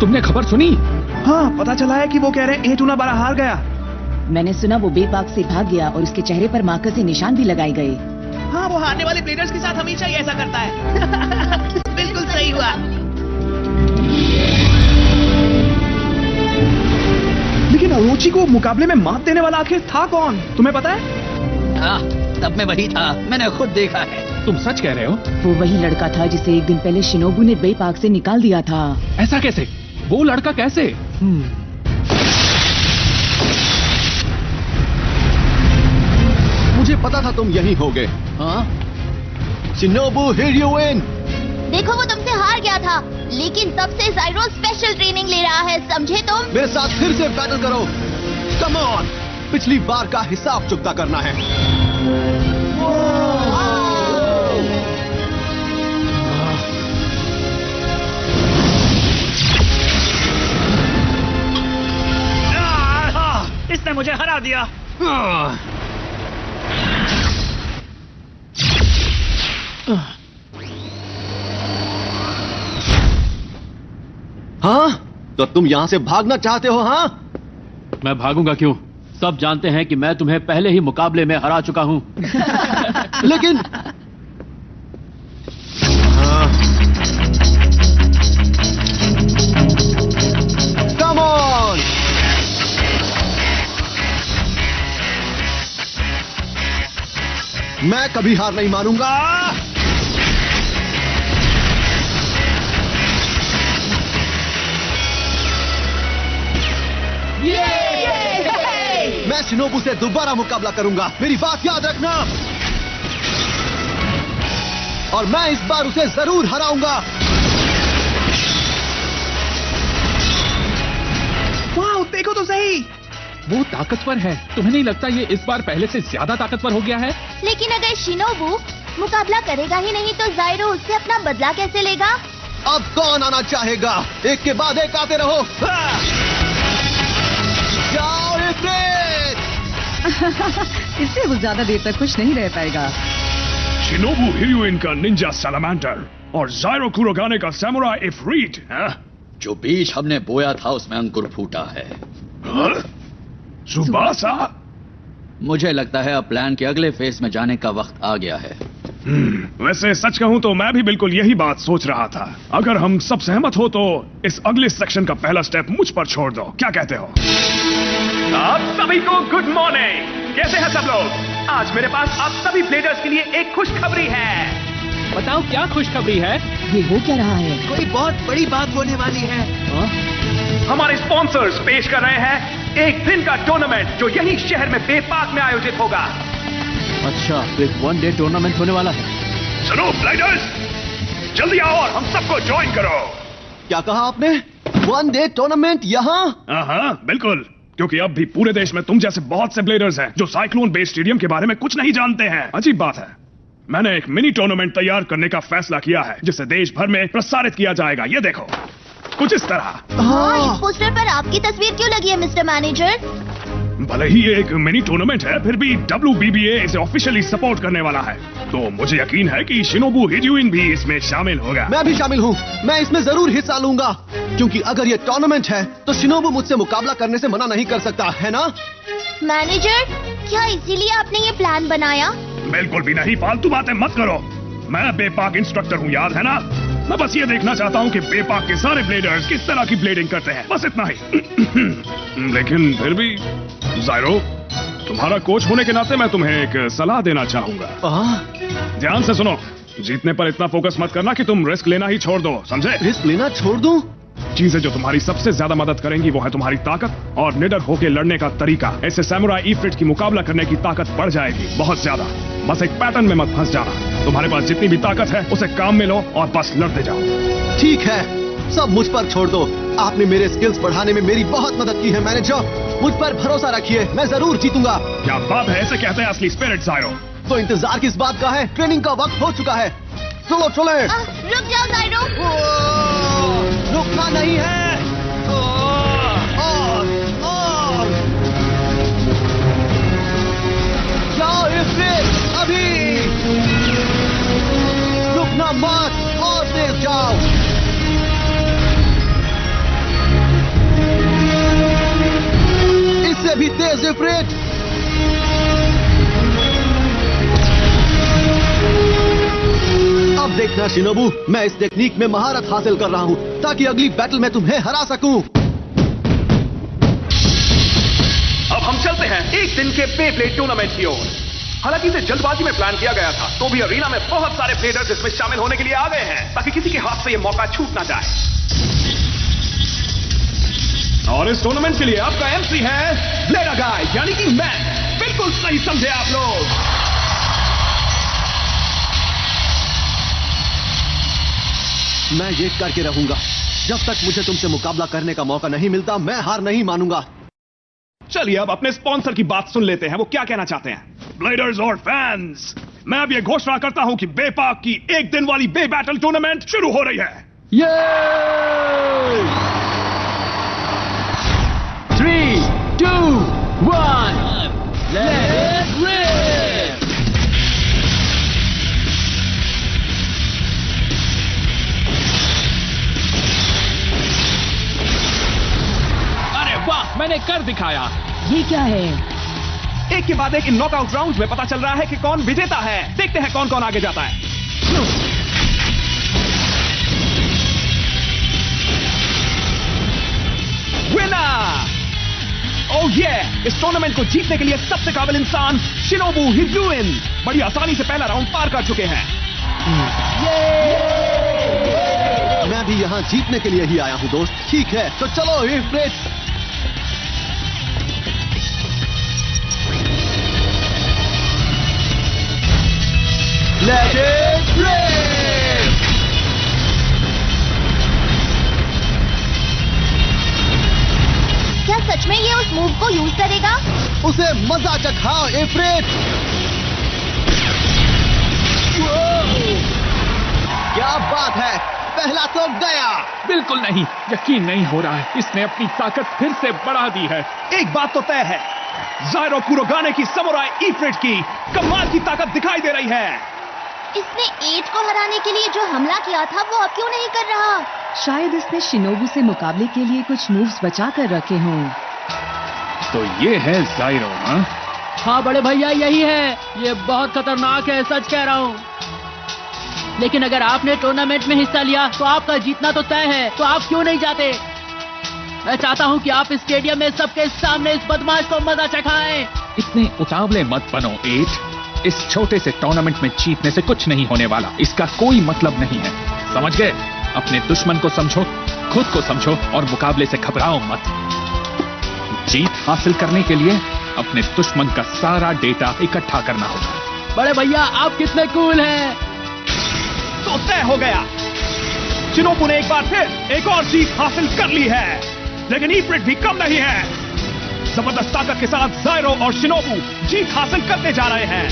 तुमने खबर सुनी? हाँ, पता चला है कि वो कह रहे हैं A2 12 हार गया। मैंने सुना वो बेबाक से भाग गया और उसके चेहरे पर मार्कर से निशान भी लगाए गए। हाँ, वो हारने वाले प्लेयर्स के साथ हमेशा ही ऐसा करता है। बिल्कुल सही हुआ। लेकिन अरोची को मुकाबले में मात देने वाला आखिर था कौन, तुम्हें पता है? हाँ, तब मैं वही था, मैंने खुद देखा है। तुम सच कह रहे हो? वो वही लड़का था जिसे एक दिन पहले शिनोबू ने बे पार्क से निकाल दिया था। ऐसा कैसे? वो लड़का कैसे? मुझे पता था तुम यही होगे। हाँ? शिनोबू हिर्यूइन। देखो वो तुमसे हार गया था, लेकिन तब से ज़ाइरो स्पेशल ट्रेनिंग ले रहा है, समझे तुम? मेरे साथ फिर से बैटल करो। कम ऑन, पिछली बार का हिसाब चुकता करना है। इसने मुझे हरा दिया। हाँ, तो तुम यहाँ से भागना चाहते हो? हाँ, मैं भागूंगा क्यों? सब जानते हैं कि मैं तुम्हें पहले ही मुकाबले में हरा चुका हूं। लेकिन कम ऑन, मैं कभी हार नहीं मानूंगा। मैं शिनोबू से दोबारा मुकाबला करूंगा, मेरी बात याद रखना। और मैं इस बार उसे जरूर हराऊंगा। वाह, देखो तो सही। वो ताकतवर है, तुम्हें नहीं लगता ये इस बार पहले से ज्यादा ताकतवर हो गया है? लेकिन अगर शिनोबू मुकाबला करेगा ही नहीं तो ज़ाइरो उससे अपना बदला कैसे लेगा? अब कौन आना चाहेगा? एक के बाद एक आते रहो। जाओ इफ्रिट! इससे वो ज्यादा देर तक खुश नहीं रह पाएगा। शिनोबू हिर्यूइन का निंजा सैलामेंडर और ज़ाइरो कुरोगाने का सैमुराई इफ्रीट। जो बीज हमने बोया था उसमें अंकुर फूटा है। सुबासा? मुझे लगता है अब प्लान के अगले फेज में जाने का वक्त आ गया है। वैसे सच कहूं तो मैं भी बिल्कुल यही बात सोच रहा था। अगर हम सब सहमत हो तो इस अगले सेक्शन का पहला स्टेप मुझ पर छोड़ दो, क्या कहते हो? आप सभी को गुड मॉर्निंग। कैसे हैं सब लोग? आज मेरे पास आप सभी प्लेयर्स के लिए एक खुशखबरी है। बताओ क्या खुशखबरी है? ये हो क्या रहा है? कोई बहुत बड़ी बात होने वाली है। हमारे स्पॉन्सर्स पेश कर रहे हैं एक दिन का टूर्नामेंट जो यही शहर में बे पार्क में आयोजित होगा। अच्छा, तो एक 1 डे टूर्नामेंट होने वाला है। सुनो प्लेयर्स, जल्दी आओ और हम सबको ज्वाइन करो। क्या कहा आपने? 1 डे टूर्नामेंट यहाँ? हाँ, बिल्कुल, क्योंकि अब भी पूरे देश में तुम जैसे बहुत से प्लेयर्स हैं जो साइक्लोन बेस स्टेडियम के बारे में कुछ नहीं जानते हैं। अजीब बात है, मैंने एक मिनी टूर्नामेंट तैयार करने का फैसला किया है जिसे देश भर में प्रसारित किया जाएगा। ये देखो, कुछ इस तरह। हाँ, इस पोस्टर पर आपकी तस्वीर क्यों लगी है मिस्टर मैनेजर? भले ही ये एक मिनी टूर्नामेंट है, फिर भी WBBA इसे ऑफिशियली सपोर्ट करने वाला है, तो मुझे यकीन है कि शिनोबू हिर्यूइन भी इसमें शामिल होगा। मैं भी शामिल हूँ, मैं इसमें जरूर हिस्सा लूंगा, क्योंकि अगर ये टूर्नामेंट है तो शिनोबू मुझसे मुकाबला करने से मना नहीं कर सकता, है ना? मैनेजर, क्या इसीलिए आपने ये प्लान बनाया? बिल्कुल भी नहीं, फालतू बातें मत करो। मैं बे पार्क इंस्ट्रक्टर हूँ, याद है ना? मैं बस ये देखना चाहता हूँ कि बे पार्क के सारे ब्लेडर्स किस तरह की ब्लेडिंग करते हैं, बस इतना ही। लेकिन फिर भी ज़ाइरो, तुम्हारा कोच होने के नाते मैं तुम्हें एक सलाह देना चाहूंगा। ध्यान से सुनो, जीतने पर इतना फोकस मत करना कि तुम रिस्क लेना ही छोड़ दो, समझे? रिस्क लेना छोड़ दूं? चीजें जो तुम्हारी सबसे ज्यादा मदद करेंगी वो है तुम्हारी ताकत और निडर होकर लड़ने का तरीका। ऐसे सैमुराई इफ्रिट की मुकाबला करने की ताकत बढ़ जाएगी बहुत ज्यादा। बस एक पैटर्न में मत फंस जाना। तुम्हारे पास जितनी भी ताकत है उसे काम में लो और बस लड़ते जाओ। ठीक है, सब मुझ पर छोड़ दो। आपने मेरे स्किल्स बढ़ाने में मेरी बहुत मदद की है मैनेजर। मुझ पर भरोसा रखिए, मैं जरूर जीतूंगा। क्या बात है, ऐसे कहते हैं असली स्पिरिट ज़ाइरो। तो इंतजार किस बात का है? ट्रेनिंग का वक्त हो चुका है। चलो चले। रुक जाओ ज़ाइरो। रुकना नहीं है। और जाओ इफ्रिट, अभी रुकना मत और तेज जाओ। इससे भी तेज इफ्रिट। अब देखना शिनोबू, मैं इस टेक्निक में महारत हासिल कर रहा हूँ ताकि अगली बैटल में तुम्हें हरा सकूं। अब हम चलते हैं एक दिन के बेब्लेड टूर्नामेंट की ओर। हालांकि इसे जल्दबाजी में प्लान किया गया था, तो भी अरीना में बहुत सारे प्लेयर्स इसमें शामिल होने के लिए आ गए हैं ताकि किसी के हाथ से यह मौका छूट ना जाए। और इस टूर्नामेंट के लिए आपका एमसी है ब्लेडर गाय, यानी कि मैं। बिल्कुल सही समझे आप लोग। मैं ये करके रहूंगा जब तक मुझे तुमसे मुकाबला करने का मौका नहीं मिलता। मैं हार नहीं मानूंगा। चलिए अब अपने स्पॉन्सर की बात सुन लेते हैं, वो क्या कहना चाहते हैं। ब्लेडर्स और फैंस, मैं अब ये घोषणा करता हूं कि बेपाक की एक दिन वाली बे बैटल टूर्नामेंट शुरू हो रही है। 3, 2, 1, let's rip! अरे वाह, मैंने कर दिखाया। ये क्या है? एक के बाद एक इन नॉकआउट राउंड्स में पता चल रहा है कि कौन विजेता है। देखते हैं कौन कौन आगे जाता है। विनर! ओह ये इस टूर्नामेंट को जीतने के लिए सबसे काबिल इंसान शिनोबू हिजुइन बड़ी आसानी से पहला राउंड पार कर चुके हैं। मैं भी यहाँ जीतने के लिए ही आया हूँ दोस्त। ठीक है तो चलो इफ्रिट। Let it rip! क्या सच में ये उस मूव को यूज करेगा? उसे मजा चखाओ इफ्रिट। क्या बात है, पहला तो गया। बिल्कुल नहीं, यकीन नहीं हो रहा है। इसने अपनी ताकत फिर से बढ़ा दी है। एक बात तो तय है, ज़ाइरो कुरोगाने की समुराई इफ्रिट की कमाल की ताकत दिखाई दे रही है। इसने 8 को हराने के लिए जो हमला किया था वो अब क्यों नहीं कर रहा? शायद इसने शिनोबू से मुकाबले के लिए कुछ मूव्स बचा कर रखे हों। तो ये है ज़ाइरो, हाँ? हाँ बड़े भैया, यही है। ये बहुत खतरनाक है, सच कह रहा हूँ। लेकिन अगर आपने टूर्नामेंट में हिस्सा लिया तो आपका जीतना तो तय है, तो आप क्यों नहीं जाते? मैं चाहता हूँ कि आप इस स्टेडियम में सबके सामने इस बदमाश को मजा चखाएं। इतने उतावले मत बनो 8। इस छोटे से टूर्नामेंट में जीतने से कुछ नहीं होने वाला। इसका कोई मतलब नहीं है, समझ गए? अपने दुश्मन को समझो, खुद को समझो और मुकाबले से घबराओ मत। जीत हासिल करने के लिए अपने दुश्मन का सारा डेटा इकट्ठा करना होगा। बड़े भैया आप कितने कूल हैं। तो तय हो गया, शिनोबू ने एक बार फिर एक और जीत हासिल कर ली है। लेकिन इफ्रिट भी कम नहीं है। जबरदस्त ताकत के साथ ज़ाइरो और शिनोबू जीत हासिल करते जा रहे हैं।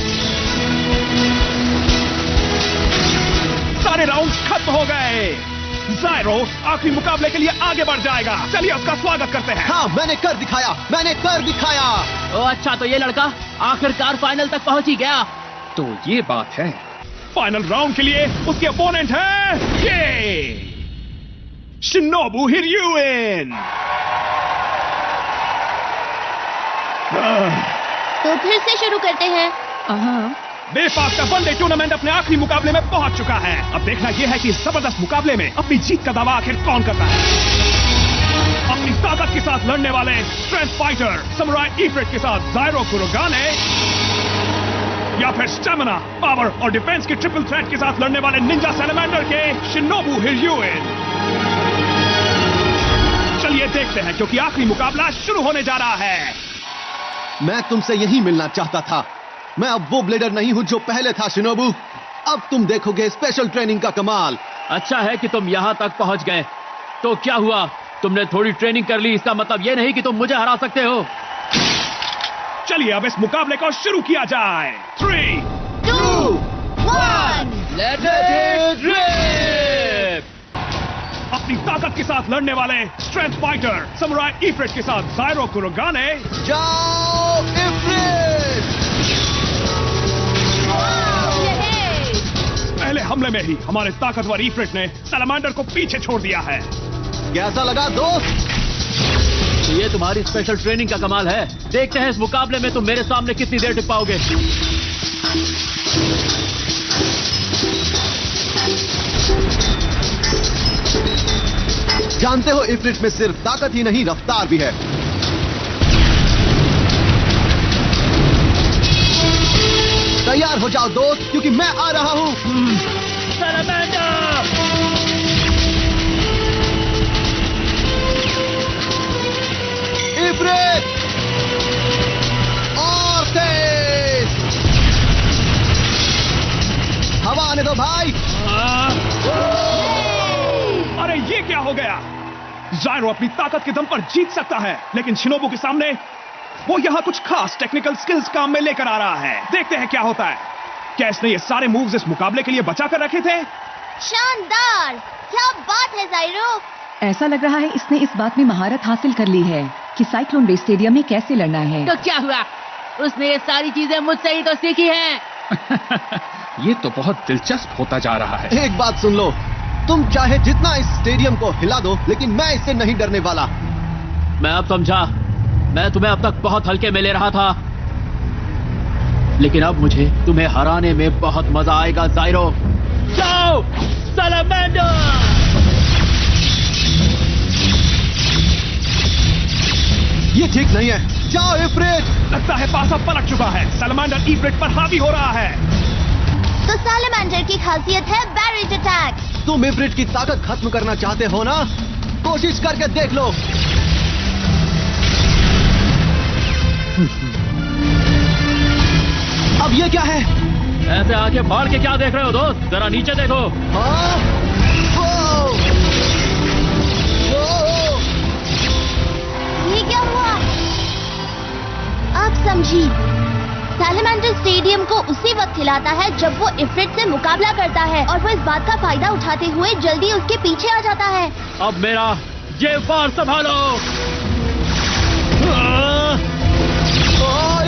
सारे राउंड खत्म हो गए। ज़ाइरो आखिरी मुकाबले के लिए आगे बढ़ जाएगा। चलिए उसका स्वागत करते हैं। हाँ मैंने कर दिखाया, मैंने कर दिखाया। ओ अच्छा, तो ये लड़का आखिरकार फाइनल तक पहुंच ही गया। तो ये बात है। फाइनल राउंड के लिए उसके ओपोनेंट है ये शिनोबू हिजुइन। तो फिर से शुरू करते हैं। बेपाक का वनडे टूर्नामेंट अपने आखिरी मुकाबले में पहुंच चुका है। अब देखना यह है कि इस जबरदस्त मुकाबले में अपनी जीत का दावा आखिर कौन करता है। अपनी ताकत के साथ लड़ने वाले स्ट्रेंथ फाइटर समुराई इफ्रिट के साथ ज़ाइरो कुरोगाने, या फिर स्टेमिना, पावर और डिफेंस के ट्रिपल थ्रेट के साथ लड़ने वाले निंजा सैलमेंडर के शिनोबू हिजुइन। चलिए देखते हैं, क्योंकि आखिरी मुकाबला शुरू होने जा रहा है। मैं तुमसे यही मिलना चाहता था। मैं अब वो ब्लेडर नहीं हूँ जो पहले था शिनोबू। अब तुम देखोगे स्पेशल ट्रेनिंग का कमाल। अच्छा है कि तुम यहाँ तक पहुँच गए। तो क्या हुआ, तुमने थोड़ी ट्रेनिंग कर ली, इसका मतलब ये नहीं कि तुम मुझे हरा सकते हो। चलिए अब इस मुकाबले को शुरू किया जाए। 3, 2, 1 Let it rip! अपनी ताकत के साथ लड़ने वाले स्ट्रेंथ फाइटर समुराई इफ्रिट के साथ ज़ाइरो कुरोगाने। जाओ इफ्रिट! पहले हमले में ही हमारे ताकतवर इफ्रिट ने सैलमेंडर को पीछे छोड़ दिया है। कैसा लगा दोस्त? ये तुम्हारी स्पेशल ट्रेनिंग का कमाल है। देखते हैं इस मुकाबले में तुम मेरे सामने कितनी देर टिक पाओगे। जानते हो इफ्रिट में सिर्फ ताकत ही नहीं रफ्तार भी है। तैयार हो जाओ दोस्त, क्योंकि मैं आ रहा हूं। इफ्रिट और तेज हवा आने दो भाई। अरे ये क्या हो गया? ज़ायरो अपनी ताकत के दम पर जीत सकता है, लेकिन शिनोबू के सामने वो यहाँ कुछ खास टेक्निकल स्किल्स काम में लेकर आ रहा है। देखते हैं क्या होता है। क्या इसने ये सारे मूव्स इस मुकाबले के लिए बचा कर रखे थे? शानदार, क्या बात है ज़ायरो। ऐसा लग रहा है इसने इस बात में महारत हासिल कर ली है कि साइक्लोन बेस स्टेडियम में कैसे लड़ना है। तो क्या हुआ, उसने ये सारी चीजें मुझसे ही तो सीखी हैं। ये तो बहुत दिलचस्प होता जा रहा है। एक बात सुन लो, तुम चाहे जितना इस स्टेडियम को हिला दो, लेकिन मैं इससे नहीं डरने वाला। मैं अब समझा, मैं तुम्हें अब तक बहुत हल्के में ले रहा था, लेकिन अब मुझे तुम्हें हराने में बहुत मजा आएगा ज़ायरो। जाओ सैलेमेंडर! ये ठीक नहीं है। जाओ इफ्रिट। लगता है पासा पलट चुका है। सैलेमेंडर इफ्रिट पर हावी हो रहा है। तो सैलेमेंडर की खासियत है बैरेज अटैक। तुम इफ्रिट की ताकत खत्म करना चाहते हो ना? कोशिश करके देख लो। अब ये क्या है? ऐसे आगे बढ़ के क्या देख रहे हो दोस्त? जरा नीचे देखो। हाँ? ओ! ओ! ये क्या हुआ? अब समझी। सैलेमेंडर स्टेडियम को उसी वक्त हिलाता है जब वो इफ्रिट से मुकाबला करता है, और वो इस बात का फायदा उठाते हुए जल्दी उसके पीछे आ जाता है। अब मेरा ये वार संभालो।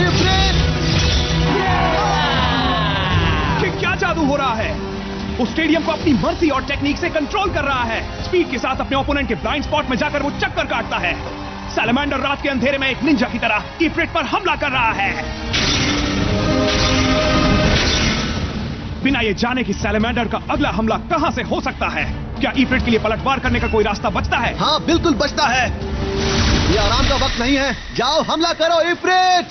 इफ्रिट! ये क्या जादू हो रहा है? वो स्टेडियम को अपनी मर्जी और टेक्निक से कंट्रोल कर रहा है। स्पीड के साथ अपने ओपोनेंट के ब्लाइंड स्पॉट में जाकर वो चक्कर काटता है। सैलेमेंडर रात के अंधेरे में एक निंजा की तरह इफ्रिट पर हमला कर रहा है। बिना ये जाने कि सैलेमेंडर का अगला हमला कहां से हो सकता है, क्या इफ्रिट के लिए पलटवार करने का कोई रास्ता बचता है? हाँ, बिल्कुल बचता है। ये आराम का वक्त नहीं है। जाओ हमला करो इफ्रिट!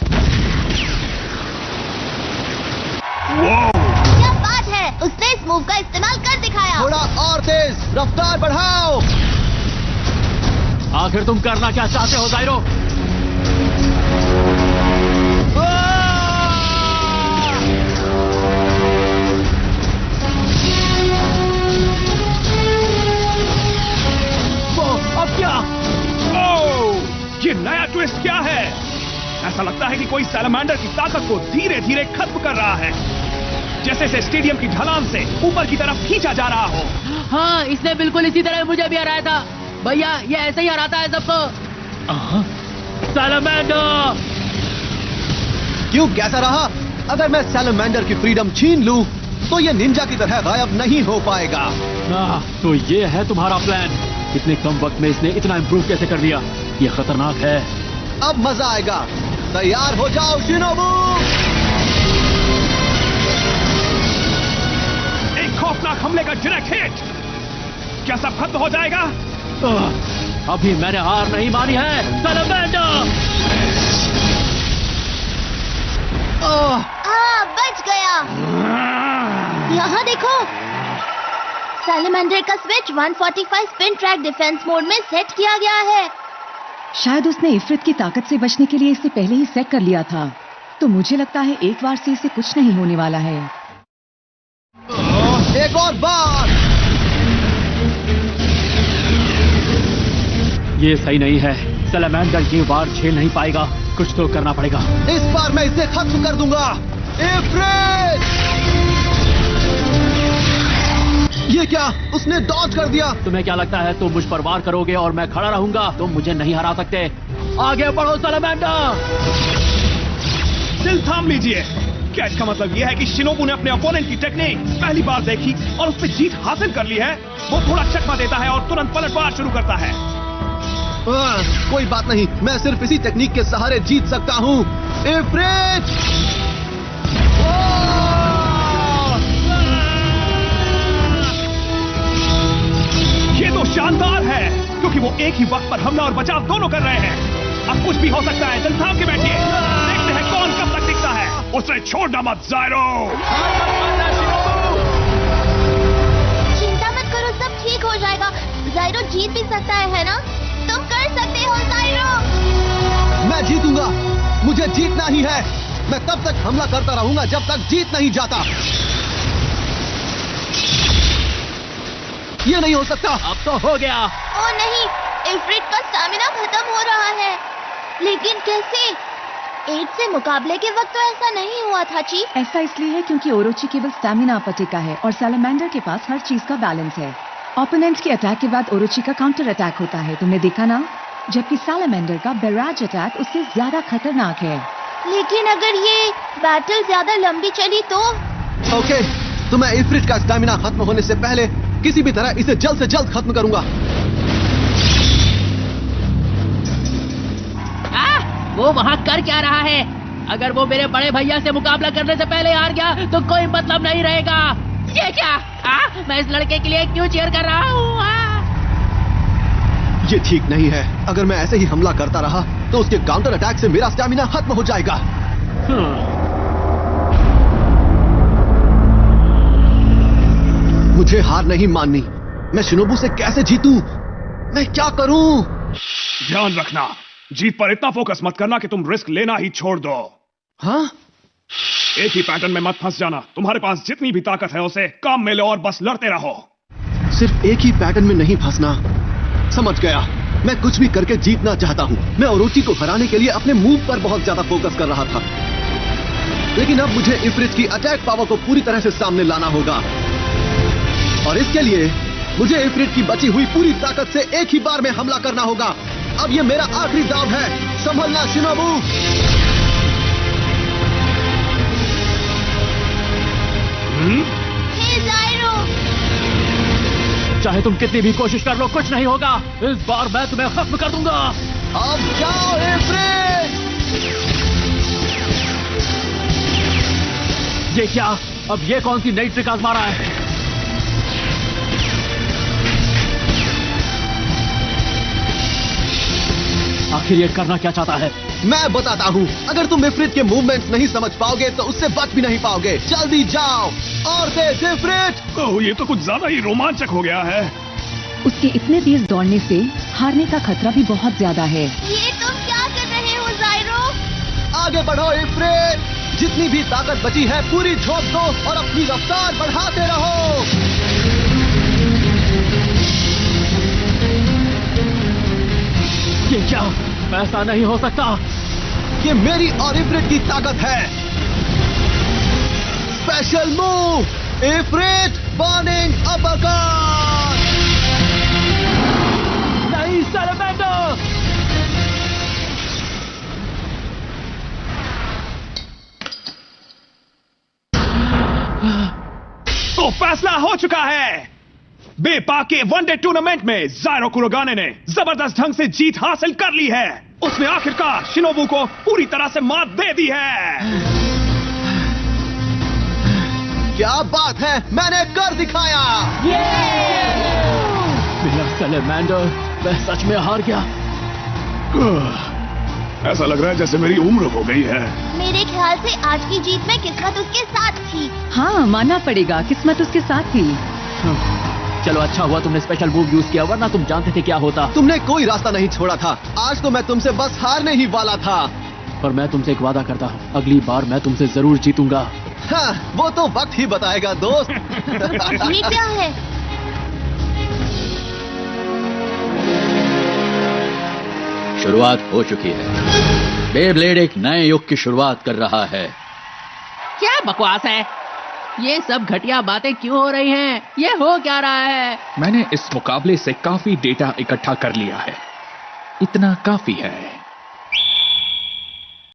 क्या बात है, उसने इस मूव का इस्तेमाल कर दिखाया। थोड़ा और तेज, रफ्तार बढ़ाओ। आखिर तुम करना क्या चाहते हो ज़ायरो? अब क्या? ओह, ये नया ट्विस्ट क्या है? ऐसा लगता है कि कोई सैलेमेंडर की ताकत को धीरे धीरे खत्म कर रहा है, जैसे से स्टेडियम की ढलान से ऊपर की तरफ खींचा जा रहा हो। हाँ, इसने बिल्कुल इसी तरह मुझे भी हराया था। भैया, ये ऐसे ही हराता है सबको। सैलेमेंडर! क्यों, कैसा रहा? अगर मैं सैलेमेंडर की फ्रीडम छीन लूं, तो ये निंजा की तरह गायब नहीं हो पाएगा। तो ये है तुम्हारा प्लान? इतने कम वक्त में इसने इतना इम्प्रूव कैसे कर लिया? ये खतरनाक है। अब मजा आएगा। तैयार हो जाओ शिनोबू! एक खौफनाक हमले का डायरेक्ट हिट। क्या सब खत्म हो जाएगा? अभी मैंने हार नहीं मानी है। सैलेमेंडर! बच गया। यहाँ देखो, सैलेमेंडर का switch 145 spin track defence mode में सेट किया गया है। शायद उसने इफ्रिट की ताकत से बचने के लिए इसे पहले ही सेट कर लिया था, तो मुझे लगता है एक बार से इसे कुछ नहीं होने वाला है। एक और बार! ये सही नहीं है। सैलेमेंडर ये वार झेल नहीं पाएगा। कुछ तो करना पड़ेगा। इस बार मैं इसे खत्म कर दूंगा। इफ्रिट! ये क्या? उसने डॉज कर दिया। तुम्हें क्या लगता है तुम मुझ पर वार करोगे और मैं खड़ा रहूंगा? तुम मुझे नहीं हरा सकते। आगे बढ़ो सैलेमेंडर! दिल थाम लीजिए। क्या इसका मतलब यह है कि शिनोबू ने अपने ओपोनेंट की टेक्निक पहली बार देखी और उस पर जीत हासिल कर ली है? वो थोड़ा चकमा देता है और तुरंत पलटवार शुरू करता है। कोई बात नहीं, मैं सिर्फ इसी टेक्निक के सहारे जीत सकता हूँ। इफ्रिट! ये तो शानदार है, क्योंकि वो एक ही वक्त पर हमला और बचाव दोनों कर रहे हैं। अब कुछ भी हो सकता है, दिल थाम के बैठिए, देखते हैं कौन कब तक टिकता है। उसे छोड़ना मत ज़ायरो। चिंता मत करो, सब ठीक हो जाएगा। ज़ायरो जीत भी सकता है ना? तुम कर सकते हो ज़ायरो। मैं जीतूंगा, मुझे जीतना ही है। मैं तब तक हमला करता रहूंगा जब तक जीत नहीं जाता। ये नहीं हो सकता। अब तो हो गया। ओ नहीं, इफ्रिट का स्टैमिना खत्म हो रहा है। लेकिन कैसे? 8 से मुकाबले के वक्त तो ऐसा नहीं हुआ था चीफ। ऐसा इसलिए है क्योंकि ओरोची केवल स्टैमिना पर टिका है और सैलामेंडर के पास हर चीज का बैलेंस है। ओपोनेंट के अटैक के बाद ओरोची का काउंटर अटैक होता है, तुमने देखा ना? जबकि सैलामेंडर का बैराज अटैक उससे ज्यादा खतरनाक है। लेकिन अगर ये बैटल ज्यादा लंबी चली तो? ओके, तो मैं इफ्रिट का स्टैमिना खत्म होने से पहले किसी भी तरह इसे जल्द से जल्द खत्म करूंगा। वो वहाँ कर क्या रहा है? अगर वो मेरे बड़े भैया से मुकाबला करने से पहले हार गया तो कोई मतलब नहीं रहेगा। ये क्या? मैं इस लड़के के लिए क्यों चीयर कर रहा हूँ? ये ठीक नहीं है। अगर मैं ऐसे ही हमला करता रहा तो उसके काउंटर अटैक से मेरा स्टैमिना खत्म हो जाएगा। मुझे हार नहीं माननी। मैं शिनोबू से कैसे जीतूं? मैं क्या करूं? ध्यान रखना, जीत पर इतना फोकस मत करना कि तुम रिस्क लेना ही छोड़ दो। हाँ? एक ही पैटर्न में मत फंस जाना। तुम्हारे पास जितनी भी ताकत है उसे काम में लो और बस लड़ते रहो। सिर्फ एक ही पैटर्न में नहीं फंसना। समझ गया। मैं कुछ भी करके जीतना चाहता हूँ। मैं ओरोची को हराने के लिए अपने मूव पर बहुत ज्यादा फोकस कर रहा था, लेकिन अब मुझे इफ्रिट की अटैक पावर को पूरी तरह से सामने लाना होगा और इसके लिए मुझे इफ्रिट की बची हुई पूरी ताकत से एक ही बार में हमला करना होगा। अब ये मेरा आखिरी दाव है। संभलना शिनोबू। हे ज़ायरो। चाहे तुम कितनी भी कोशिश कर लो, कुछ नहीं होगा। इस बार मैं तुम्हें खत्म कर दूंगा। अब जाओ इफ्रिट। ये क्या? अब ये कौन सी नई ट्रिक आजमा रहा है? आखिर ये करना क्या चाहता है? मैं बताता हूँ। अगर तुम इफ्रिट के मूवमेंट्स नहीं समझ पाओगे तो उससे बच भी नहीं पाओगे। जल्दी जाओ और तेज इफ्रिट। ओह, ये तो कुछ ज्यादा ही रोमांचक हो गया है। उसके इतने तेज दौड़ने से हारने का खतरा भी बहुत ज्यादा है। ये तुम क्या कर रहे हो ज़ायरो? आगे बढ़ो इफ्रिट। जितनी भी ताकत बची है पूरी झोंक दो और अपनी रफ्तार बढ़ाते रहो। ये क्या? ऐसा नहीं हो सकता। ये मेरी और इफ्रिट की ताकत है। Special move Ifrit burning uppercut. नहीं सैलामेंडर। तो फैसला हो चुका है। बेपाक के वनडे टूर्नामेंट में ज़ायरो कुरोगाने ने जबरदस्त ढंग से जीत हासिल कर ली है। उसने आखिरकार शिनोबू को पूरी तरह से मात दे दी है। क्या बात है, मैंने कर दिखाया। मेरा सैलामेंडर, मैं सच में हार गया। ऐसा लग रहा है जैसे मेरी उम्र हो गई है। मेरे ख्याल से आज की जीत में किस्मत उसके साथ थी। हाँ, मानना पड़ेगा, किस्मत उसके साथ थी। चलो अच्छा हुआ तुमने स्पेशल मूव यूज किया, वरना तुम जानते थे क्या होता। तुमने कोई रास्ता नहीं छोड़ा था। आज तो मैं तुमसे बस हारने ही वाला था। पर मैं तुमसे एक वादा करता हूँ, अगली बार मैं तुमसे जरूर जीतूंगा। हाँ, वो तो वक्त ही बताएगा दोस्त। ये क्या है? शुरुआत हो चुकी है। बेब्लेड एक नए युग की शुरुआत कर रहा है। क्या बकवास है? ये सब घटिया बातें क्यों हो रही हैं? ये हो क्या रहा है? मैंने इस मुकाबले से काफी डेटा इकट्ठा कर लिया है। इतना काफी है।